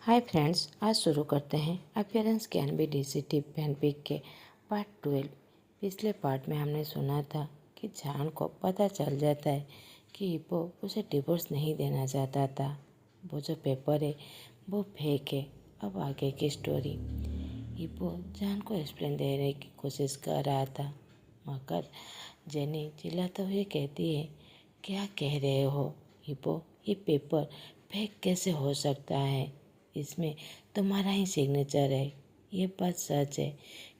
Hi friends, आज शुरू करते हैं अपीयरेंस कैन बी डिसीटिव फैनफिक के पार्ट 12। पिछले पार्ट में हमने सुना था कि जान को पता चल जाता है कि हिप्पो उसे डिवोर्स नहीं देना चाहता था। वो जो पेपर है वो फेक है। अब आगे की स्टोरी। हिप्पो जान को एक्सप्लेन देने की कोशिश कर रहा था, मगर जेनी चिल्लाते हुए कहती है, क्या कह रहे हो हिप्पो? ये पेपर फेक कैसे हो सकता है? इसमें तुम्हारा ही सिग्नेचर है। ये बात सच है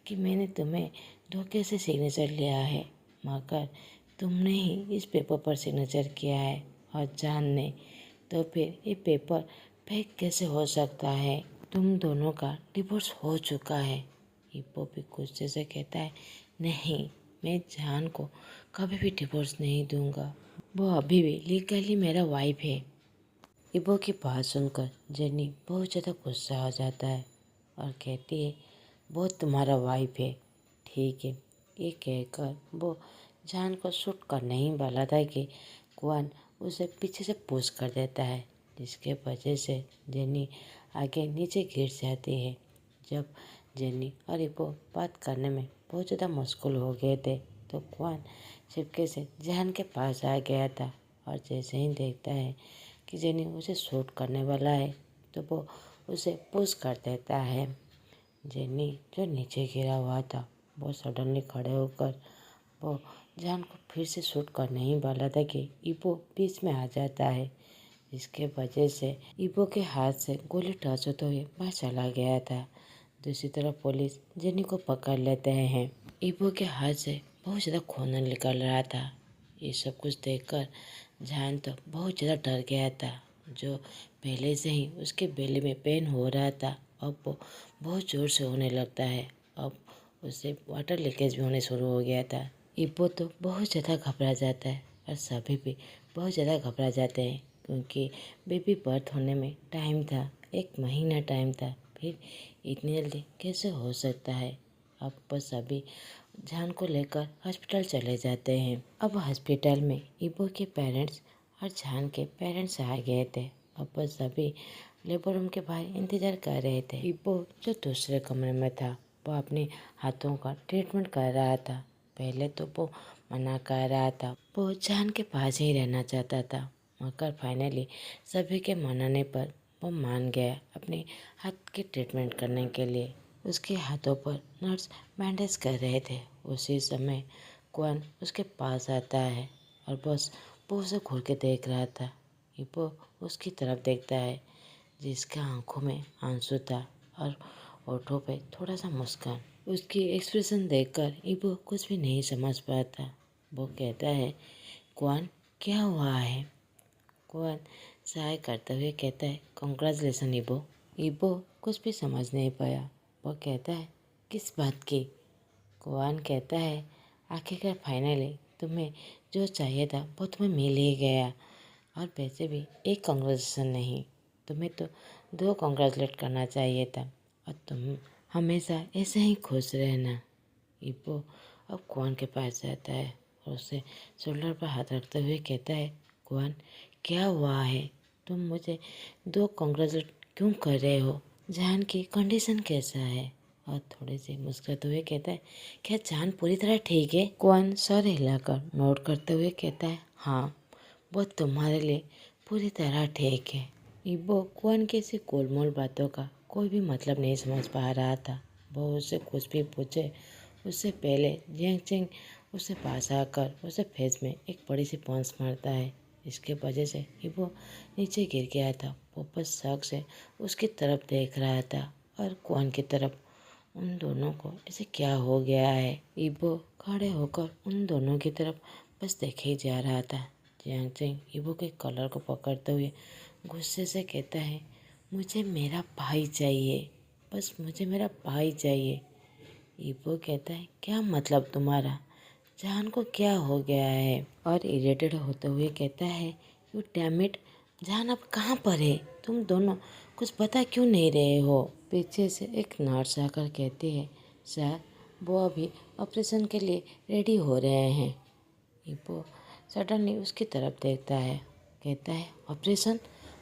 कि मैंने तुम्हें धोखे से सिग्नेचर लिया है, मगर तुमने ही इस पेपर पर सिग्नेचर किया है और जान ने। तो फिर ये पेपर फेक कैसे हो सकता है? तुम दोनों का डिवोर्स हो चुका है। हिप्पो भी गुस्से से कहता है, नहीं, मैं जान को कभी भी डिवोर्स नहीं दूंगा। वो अभी भी लीगली मेरा वाइफ है। हिप्पो की बात सुनकर जेनी बहुत ज़्यादा गुस्सा हो जाता है और कहती है, वो तुम्हारा वाइफ है, ठीक है। ये कहकर वो जान को शूट करने ही वाला था कि क्वान उसे पीछे से पुश कर देता है, जिसके वजह से जेनी आगे नीचे गिर जाती है। जब जेनी और हिप्पो बात करने में बहुत ज़्यादा मुश्किल हो गए थे तो क्वान छिपके से जान के पास आ गया था और जैसे ही देखता है कि जेनी उसे शूट करने वाला है तो वो उसे पुश कर देता है। जेनी जो नीचे गिरा हुआ था वो सडनली खड़े होकर वो जान को फिर से शूट करने ही वाला था कि इबो बीच में आ जाता है, जिसके वजह से इबो के हाथ से गोली टच होते हुए बाहर चला गया था। दूसरी तरफ पुलिस जेनी को पकड़ लेते हैं। इबो के हाथ से बहुत ज़्यादा खून निकल रहा था। ये सब कुछ देखकर जान तो बहुत ज़्यादा डर गया था। जो पहले से ही उसके बेली में पेन हो रहा था, अब वो बहुत ज़ोर से होने लगता है। अब उससे वाटर लीकेज भी होने शुरू हो गया था। इब्बो तो बहुत ज़्यादा घबरा जाता है और सभी भी बहुत ज़्यादा घबरा जाते हैं, क्योंकि बेबी बर्थ होने में टाइम था, 1 महीना टाइम था। फिर इतनी जल्दी कैसे हो सकता है? अब बस सभी जान को लेकर हॉस्पिटल चले जाते हैं। अब हॉस्पिटल में इबो के पेरेंट्स और जान के पेरेंट्स आ गए थे। अब बस सभी लेबर रूम के बाहर इंतजार कर रहे थे। इबो जो दूसरे कमरे में था वो अपने हाथों का ट्रीटमेंट कर रहा था। पहले तो वो मना कर रहा था, वो जान के पास ही रहना चाहता था, मगर फाइनली सभी के मनाने पर वो मान गया अपने हाथ की ट्रीटमेंट करने के लिए। उसके हाथों पर नर्स बैंडेज कर रहे थे। उसी समय क्वान उसके पास आता है और बस वो उसे घूर के देख रहा था। वो उसकी तरफ देखता है, जिसके आंखों में आंसू था और होठों पे थोड़ा सा मुस्कान। उसकी एक्सप्रेशन देखकर इबो कुछ भी नहीं समझ पाता। वो कहता है, क्वान, क्या हुआ है? क्वान सहाय करते हुए कहता है, कॉन्ग्रेचुलेसन इबो। इबो कुछ भी समझ नहीं पाया। वो कहता है, किस बात की? क्वान कहता है, आखिरकार फाइनली तुम्हें जो चाहिए था वो तुम्हें मिल ही गया। और वैसे भी एक कॉन्ग्रेचुलेसन नहीं, तुम्हें तो 2 कॉन्ग्रेचुलेट करना चाहिए था। और तुम हमेशा ऐसे ही खुश रहना। इबो अब क्वान के पास जाता है और उसे शोल्डर पर हाथ रखते हुए कहता है, क्वान, क्या हुआ है? तुम मुझे 2 कॉन्ग्रेचुलेट क्यों कर रहे हो? जान की कंडीशन कैसा है? और थोड़े से मुस्कुराते हुए कहता है, क्या जान पूरी तरह ठीक है? क्वान सर हिलाकर नोट करते हुए कहता है, हाँ, वो तुम्हारे लिए पूरी तरह ठीक है। इबो क्वान की ऐसी गोलमोल बातों का कोई भी मतलब नहीं समझ पा रहा था। वो उससे कुछ भी पूछे उससे पहले जियांग चेंग उससे पास आकर उसे फेस में एक बड़ी सी पंच मारता है। इसके वजह से इबो नीचे गिर गया था। वो बस शक से उसकी तरफ देख रहा था और क्वान की तरफ। उन दोनों को ऐसे क्या हो गया है? इबो खड़े होकर उन दोनों की तरफ बस देखे ही जा रहा था। जियांग चेंग इबो के कलर को पकड़ते हुए गुस्से से कहता है, मुझे मेरा भाई चाहिए, बस मुझे मेरा भाई चाहिए। इबो कहता है, क्या मतलब तुम्हारा? जान को क्या हो गया है? और इरिटेट होते हुए कहता है, यू डैम इट, जान अब कहाँ पर है? तुम दोनों कुछ बता क्यों नहीं रहे हो? पीछे से एक नर्स आकर कहती है, सर, वो अभी ऑपरेशन के लिए रेडी हो रहे हैं। इबो सडनली उसकी तरफ देखता है, कहता है, ऑपरेशन?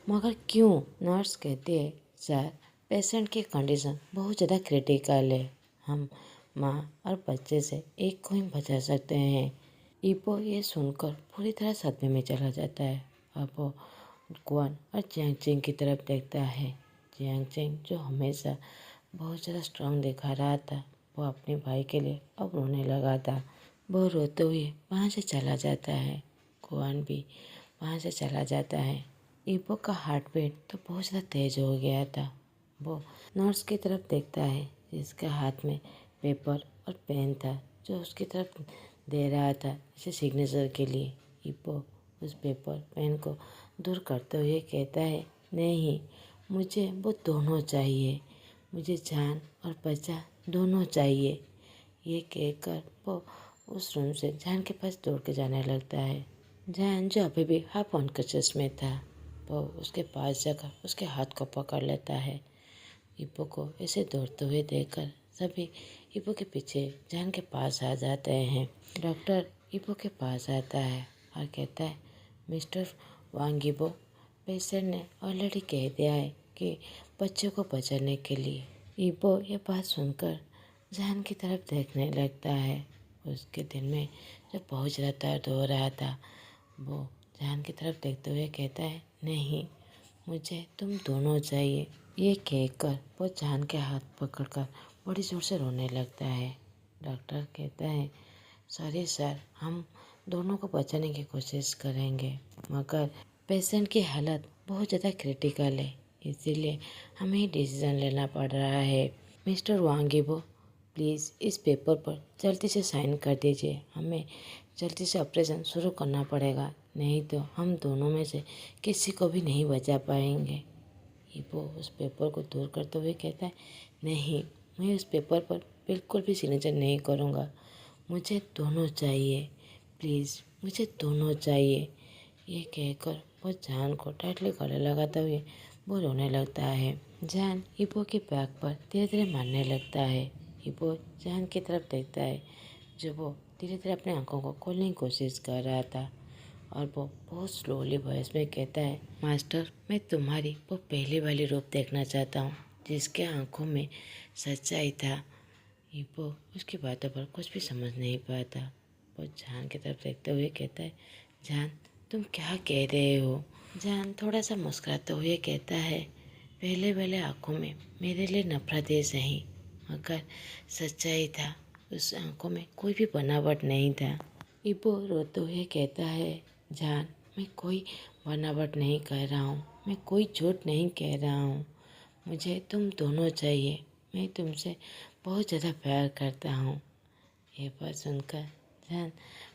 मगर क्यों? नर्स कहती है, सर, पेशेंट की कंडीशन बहुत ज़्यादा क्रिटिकल है। हम माँ और बच्चे से एक को ही बचा सकते हैं। ईपो ये सुनकर पूरी तरह सदमे में चला जाता है। अब वो क्वान और जियांग चेंग की तरफ देखता है। जियांग चेंग जो हमेशा बहुत ज़्यादा स्ट्रांग दिखा रहा था, वो अपने भाई के लिए अब रोने लगा था। वो रोते हुए वहाँ से चला जाता है। क्वान भी वहाँ से चला जाता है। ईपो का हार्ट बीट तो बहुत ज़्यादा तेज हो गया था। वो नर्स की तरफ देखता है जिसके हाथ में पेपर और पेन था, जो उसकी तरफ दे रहा था जैसे सिग्नेचर के लिए। ईपो उस पेपर पेन को दूर करते हुए कहता है, नहीं, मुझे वो दोनों चाहिए। मुझे जान और बचा दोनों चाहिए। ये कहकर वो उस रूम से जान के पास दौड़ के जाने लगता है। जान जो अभी भी हाफ अनकॉन्शियस में था, वो उसके पास जाकर उसके हाथ को पकड़ लेता है। ईपो को ऐसे दौड़ते हुए देखकर सभी ईपो के पीछे जान के पास आ जाते हैं। डॉक्टर ईपो के पास आता है और कहता है, मिस्टर वांगीबो, पेशेंट ने ऑलरेडी कह दिया है कि बच्चों को बचाने के लिए। ईपो ये बात सुनकर जान की तरफ देखने लगता है। उसके दिल में जब बहुत ज़्यादा दर्द हो रहा था, वो जान की तरफ देखते हुए कहता है, नहीं, मुझे तुम दोनों चाहिए। ये कहकर वो जान के हाथ पकड़कर बड़ी ज़ोर से रोने लगता है। डॉक्टर कहता है, सॉरी सर, हम दोनों को बचाने की कोशिश करेंगे, मगर पेशेंट की हालत बहुत ज़्यादा क्रिटिकल है, इसीलिए हमें डिसीज़न लेना पड़ रहा है। मिस्टर वांगीबो, प्लीज़ इस पेपर पर जल्दी से साइन कर दीजिए। हमें जल्दी से ऑपरेशन शुरू करना पड़ेगा, नहीं तो हम दोनों में से किसी को भी नहीं बचा पाएंगे। ईपो उस पेपर को दूर करते हुए कहता है, नहीं, मैं उस पेपर पर बिल्कुल भी सिग्नेचर नहीं करूँगा। मुझे दोनों चाहिए, प्लीज़ मुझे दोनों चाहिए। ये कहकर वो जान को टाइटली गले लगाते हुए वो रोने लगता है। जान ईपो की बैक पर धीरे धीरे मारने लगता है। ईपो जान की तरफ देखता है, जो वो धीरे धीरे अपनी आंखों को खोलने की कोशिश कर रहा था, और वो बहुत स्लोली वॉइस में कहता है, मास्टर, मैं तुम्हारी वो पहली वाली रूप देखना चाहता हूँ जिसके आंखों में सच्चाई था। वो उसकी बातों पर कुछ भी समझ नहीं पाता। वो जान की तरफ देखते हुए कहता है, जान, तुम क्या कह रहे हो? जान थोड़ा सा मुस्कुराते हुए कहता है, पहले वाले आंखों में मेरे लिए नफरत ही सही, मगर सच्चाई था। उस आंखों में कोई भी बनावट नहीं था। इबो रोते हुए कहता है, जान, मैं कोई बनावट नहीं कह रहा हूँ, मैं कोई झूठ नहीं कह रहा हूँ। मुझे तुम दोनों चाहिए। मैं तुमसे बहुत ज़्यादा प्यार करता हूँ। ये बात सुनकर जान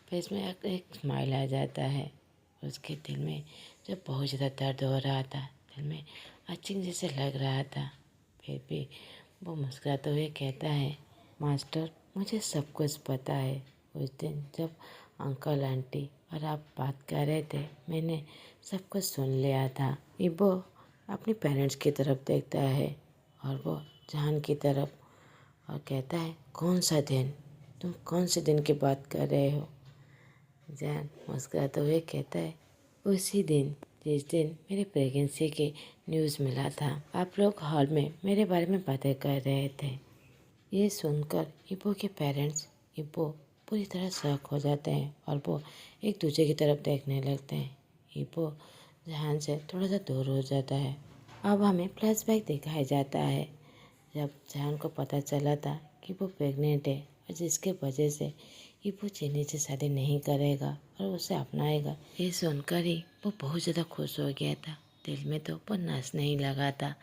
फेस में एक स्माइल आ जाता है। उसके दिल में जब बहुत ज़्यादा दर्द हो रहा था, दिल में अचिंग जैसे लग रहा था, फिर भी वो मुस्कुराते हुए कहता है, मास्टर, मुझे सब कुछ पता है। उस दिन जब अंकल आंटी और आप बात कर रहे थे, मैंने सब कुछ सुन लिया था। इबो अपने पेरेंट्स की तरफ देखता है और वो जान की तरफ, और कहता है, कौन सा दिन? तुम कौन से दिन की बात कर रहे हो? जान मुस्कुराते हुए कहता है, उसी दिन जिस दिन मेरी प्रेगनेंसी की न्यूज़ मिला था। आप लोग हॉल में मेरे बारे में बातें कर रहे थे। ये सुनकर इबो के पेरेंट्स इबो पूरी तरह शॉक हो जाते हैं और वो एक दूसरे की तरफ देखने लगते हैं। इबो जहान से थोड़ा सा दूर हो जाता है। अब हमें फ्लैशबैक दिखाया जाता है जब जहान को पता चला था कि वो प्रेग्नेंट है, और जिसके वजह से इबो चीनी से शादी नहीं करेगा और उसे अपनाएगा। ये सुनकर ही वो बहुत ज़्यादा खुश हो गया था। दिल में तो वो नाचने ही लगा था।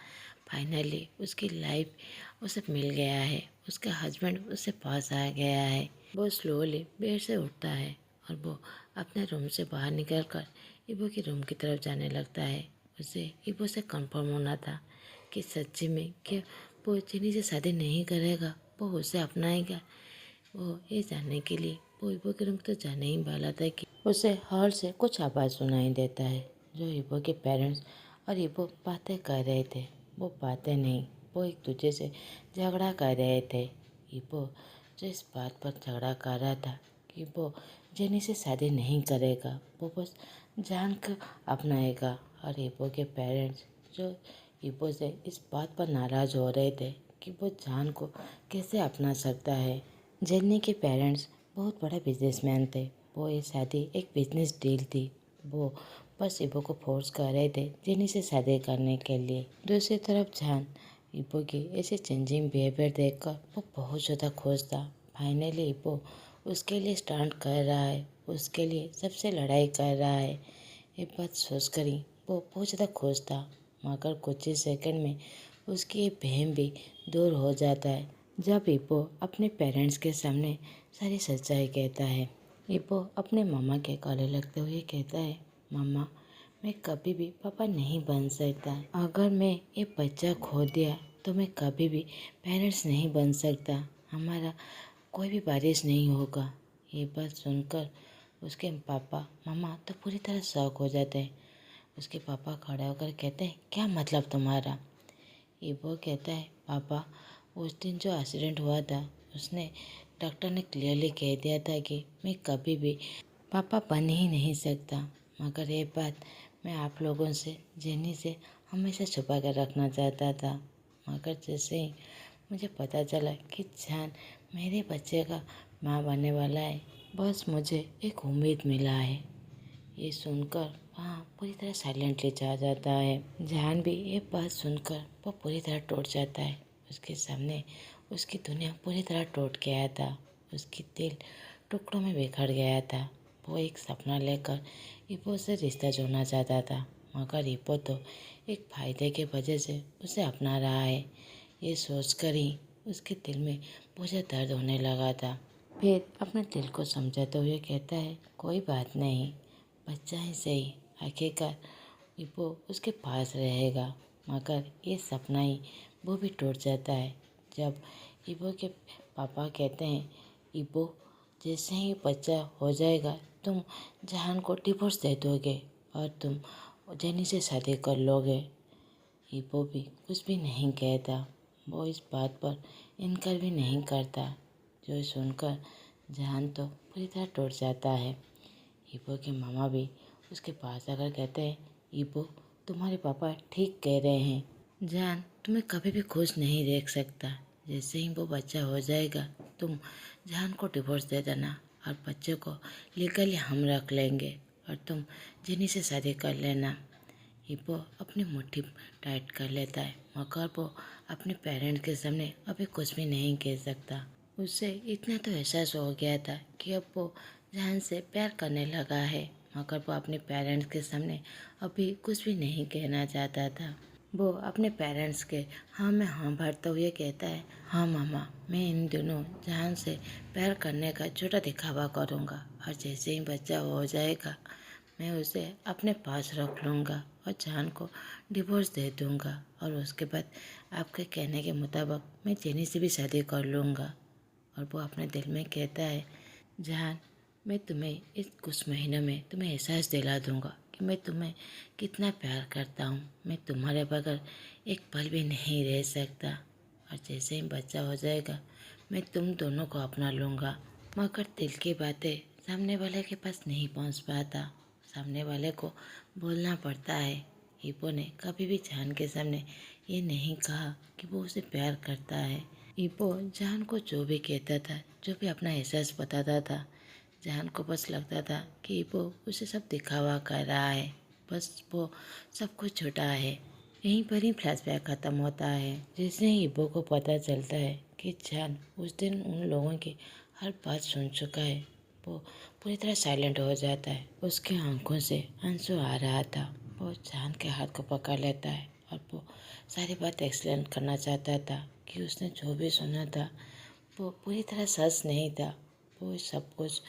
फाइनली उसकी लाइफ उसे मिल गया है, उसका हस्बैंड उससे पास आ गया है। वो स्लोली बेड से उठता है और वो अपने रूम से बाहर निकलकर इबो के रूम की तरफ जाने लगता है। उसे इबो से कंफर्म होना था कि सच्ची में कि वो चीनी से शादी नहीं करेगा, वो उसे अपनाएगा। वो ये जानने के लिए वो इबो के रूम तो जाने ही वाला था कि उसे हॉल से कुछ आवाज़ सुनाई देता है, जो इबो के पेरेंट्स और इबो बातें कर रहे थे। वो बातें नहीं, वो एक दूसरे से झगड़ा कर रहे थे। इबो जो इस बात पर झगड़ा कर रहा था कि वो जेनी से शादी नहीं करेगा, वो बस जान कर अपनाएगा, और इबो के पेरेंट्स जो इब्बो से इस बात पर नाराज़ हो रहे थे कि वो जान को कैसे अपना सकता है। जेनी के पेरेंट्स बहुत बड़ा बिजनेसमैन थे। वो ये शादी एक बिजनेस डील थी। वो बस इब्बो को फोर्स कर रहे थे जेनी से शादी करने के लिए। दूसरी तरफ जान इब्बो की ऐसे चेंजिंग बिहेवियर देखकर वो बहुत ज़्यादा खुश था। फाइनली इब्बो उसके लिए स्टैंड कर रहा है, उसके लिए सबसे लड़ाई कर रहा है। ये बात सोचकर ही वो बहुत ज़्यादा खुश था, मगर कुछ ही सेकंड में उसकी ये बहम भी दूर हो जाता है जब इब्बो अपने पेरेंट्स के सामने सारी सच्चाई कहता है। इब्बो अपने मामा के गले लगते हुए कहता है, मामा मैं कभी भी पापा नहीं बन सकता। अगर मैं ये बच्चा खो दिया तो मैं कभी भी पेरेंट्स नहीं बन सकता। हमारा कोई भी बारिश नहीं होगा। ये बात सुनकर उसके पापा मामा तो पूरी तरह शॉक हो जाते हैं। उसके पापा खड़े होकर कहते हैं, क्या मतलब तुम्हारा? इब्बो कहता है, पापा उस दिन जो एक्सीडेंट हुआ था उसने डॉक्टर ने क्लियरली कह दिया था कि मैं कभी भी पापा बन ही नहीं सकता। मगर ये बात मैं आप लोगों से, जेनी से हमेशा छुपा कर रखना चाहता था। मगर जैसे ही मुझे पता चला कि जान मेरे बच्चे का माँ बनने वाला है, बस मुझे एक उम्मीद मिला है। ये सुनकर वहाँ पूरी तरह साइलेंटली जा जाता है। जान भी ये बात सुनकर वो पूरी तरह टूट जाता है। उसके सामने उसकी दुनिया पूरी तरह टूट गया था। उसकी दिल टुकड़ों में बिखर गया था। वो एक सपना लेकर इब्बो से रिश्ता जोड़ना चाहता था, मगर इब्बो तो एक फायदे के वजह से उसे अपना रहा है। ये सोचकर ही उसके दिल में बहुत दर्द होने लगा था। फिर अपने दिल को समझाते हुए कहता है, कोई बात नहीं, बच्चा ही सही, आखिरकार इब्बो उसके पास रहेगा। मगर ये सपना ही वो भी टूट जाता है जब इब्बो के पापा कहते हैं, इब्बो जैसे ही बच्चा हो जाएगा तुम जहान को डिवोर्स दे दोगे और तुम जेनी से शादी कर लोगे। इब्बो भी कुछ भी नहीं कहता। वो इस बात पर इनकार भी नहीं करता। जो सुनकर जहान तो पूरी तरह टूट जाता है। इब्बो के मामा भी उसके पास आकर कहते हैं, इब्बो तुम्हारे पापा ठीक कह रहे हैं। जान तुम्हें कभी भी खुश नहीं देख सकता। जैसे ही वो बच्चा हो जाएगा तुम जान को डिवोर्स दे देना और बच्चे को लीगली हम रख लेंगे और तुम जिन्हीं से शादी कर लेना। इब्बो अपनी मुट्ठी टाइट कर लेता है, मगर वो अपने पेरेंट्स के सामने अभी कुछ भी नहीं कह सकता। उसे इतना तो एहसास हो गया था कि अब वो जान से प्यार करने लगा है, मगर वो अपने पेरेंट्स के सामने अभी कुछ भी नहीं कहना चाहता था। वो अपने पेरेंट्स के हाँ में हाँ भरते हुए कहता है, हाँ मामा मैं इन दिनों जान से प्यार करने का झूठा दिखावा करूँगा और जैसे ही बच्चा हो जाएगा मैं उसे अपने पास रख लूँगा और जान को डिवोर्स दे दूँगा और उसके बाद आपके कहने के मुताबिक मैं जेनी से भी शादी कर लूँगा। और वो अपने दिल में कहता है, जान मैं तुम्हें इस कुछ महीनों में तुम्हें एहसास दिला दूँगा कि मैं तुम्हें कितना प्यार करता हूँ। मैं तुम्हारे बगैर एक पल भी नहीं रह सकता और जैसे ही बच्चा हो जाएगा मैं तुम दोनों को अपना लूँगा। मगर दिल की बातें सामने वाले के पास नहीं पहुँच पाता, सामने वाले को बोलना पड़ता है। इब्बो ने कभी भी जान के सामने ये नहीं कहा कि वो उसे प्यार करता है। इब्बो जान को जो भी कहता था, जो भी अपना एहसास बताता था, जान को बस लगता था कि इब्बो उसे सब दिखावा कर रहा है, बस वो सब कुछ झूठा है। यहीं पर ही फ्लैशबैक ख़त्म होता है। जैसे ही इब्बो को पता चलता है कि जान उस दिन उन लोगों की हर बात सुन चुका है, वो पूरी तरह साइलेंट हो जाता है। उसकी आंखों से आंसू आ रहा था। वो जान के हाथ को पकड़ लेता है और वो सारी बात एक्सप्लेन करना चाहता था कि उसने जो भी सुना था वो पूरी तरह सच नहीं था। वो सब कुछ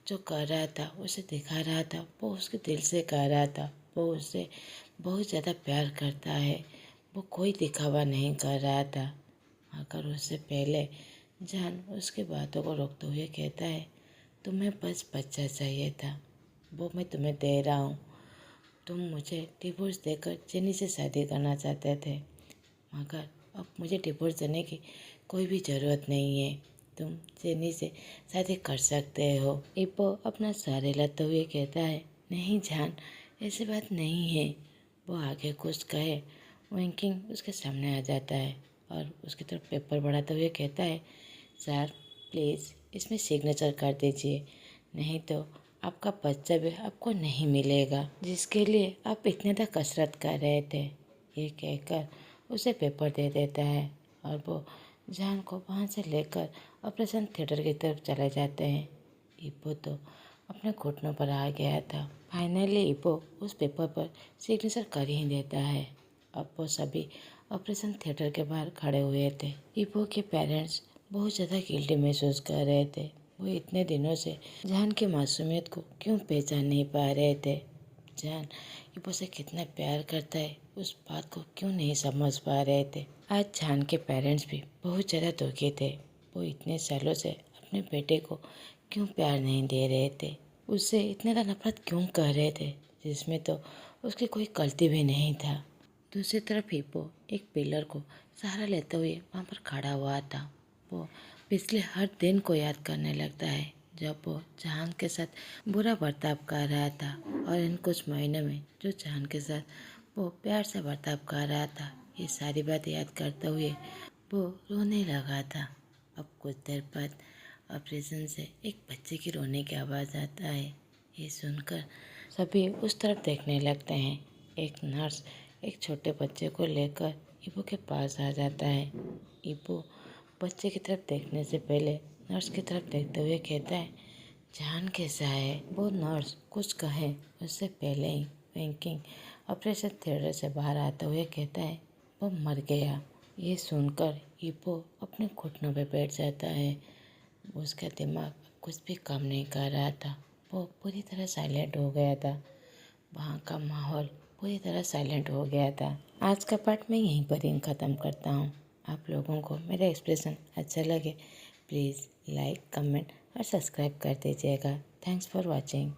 जो कर रहा था, उसे दिखा रहा था, वो उसके दिल से कर रहा था। वो उससे बहुत ज़्यादा प्यार करता है। वो कोई दिखावा नहीं कर रहा था। मगर उससे पहले जान उसकी बातों को रोकते हुए कहता है, तुम्हें बस बच्चा चाहिए था, वो मैं तुम्हें दे रहा हूँ। तुम मुझे डिवोर्स देकर जेनी से शादी करना चाहते थे, मगर अब मुझे डिवोर्स देने की कोई भी ज़रूरत नहीं है। तुम जेनी से शादी कर सकते हो। इब्बो अपना सर हिलाते हुए कहता है, नहीं जान ऐसी बात नहीं है। वो आगे कुछ कहे वेंकिंग उसके सामने आ जाता है और उसकी तरफ पेपर बढ़ाते हुए कहता है, सर प्लीज़ इसमें सिग्नेचर कर दीजिए, नहीं तो आपका बच्चा भी आपको नहीं मिलेगा जिसके लिए आप इतने तक कसरत कर रहे थे। ये कहकर उसे पेपर दे देता है और वो जान को वहाँ से लेकर ऑपरेशन थिएटर की तरफ चले जाते हैं। इप्पो तो अपने घुटनों पर आ गया था। फाइनली इप्पो उस पेपर पर सिग्नेचर कर ही देता है। अब वो सभी ऑपरेशन थिएटर के बाहर खड़े हुए थे। इप्पो के पेरेंट्स बहुत ज़्यादा गिल्टी महसूस कर रहे थे। वो इतने दिनों से जान की मासूमियत को क्यों पहचान नहीं पा रहे थे। जान इप्पो से कितना प्यार करता है उस बात को क्यों नहीं समझ पा रहे थे। आज जान के पेरेंट्स भी बहुत ज़्यादा दुखी थे। वो इतने सालों से अपने बेटे को क्यों प्यार नहीं दे रहे थे, उससे इतना ज़्यादा नफरत क्यों कर रहे थे जिसमें तो उसकी कोई गलती भी नहीं था। दूसरी तरफ इप्पो एक पिलर को सहारा लेते हुए वहाँ पर खड़ा हुआ था। वो पिछले हर दिन को याद करने लगता है जब वो जहान के साथ बुरा बर्ताव कर रहा था और इन कुछ महीनों में जो जहान के साथ वो प्यार से बर्ताव कर रहा था। ये सारी बात याद करते हुए वो रोने लगा था। अब कुछ देर बाद ऑपरेशन से एक बच्चे की रोने की आवाज़ आता है। ये सुनकर सभी उस तरफ देखने लगते हैं। एक नर्स एक छोटे बच्चे को लेकर इप्पो के पास आ जाता है। इप्पो बच्चे की तरफ देखने से पहले नर्स की तरफ देखते हुए कहता है, जान कैसा है। वो नर्स कुछ कहे उससे पहले ही वेंकिंग ऑपरेशन थिएटर से बाहर आते हुए कहता है, वो मर गया। ये सुनकर इप्पो अपने घुटनों पे बैठ जाता है। उसका दिमाग कुछ भी काम नहीं कर रहा था। वो पूरी तरह साइलेंट हो गया था। वहाँ का माहौल पूरी तरह साइलेंट हो गया था। आज का पार्ट मैं यहीं पर ही ख़त्म करता हूँ। आप लोगों को मेरा एक्सप्रेशन अच्छा लगे प्लीज़ लाइक, कमेंट और सब्सक्राइब कर दीजिएगा। Thanks for watching.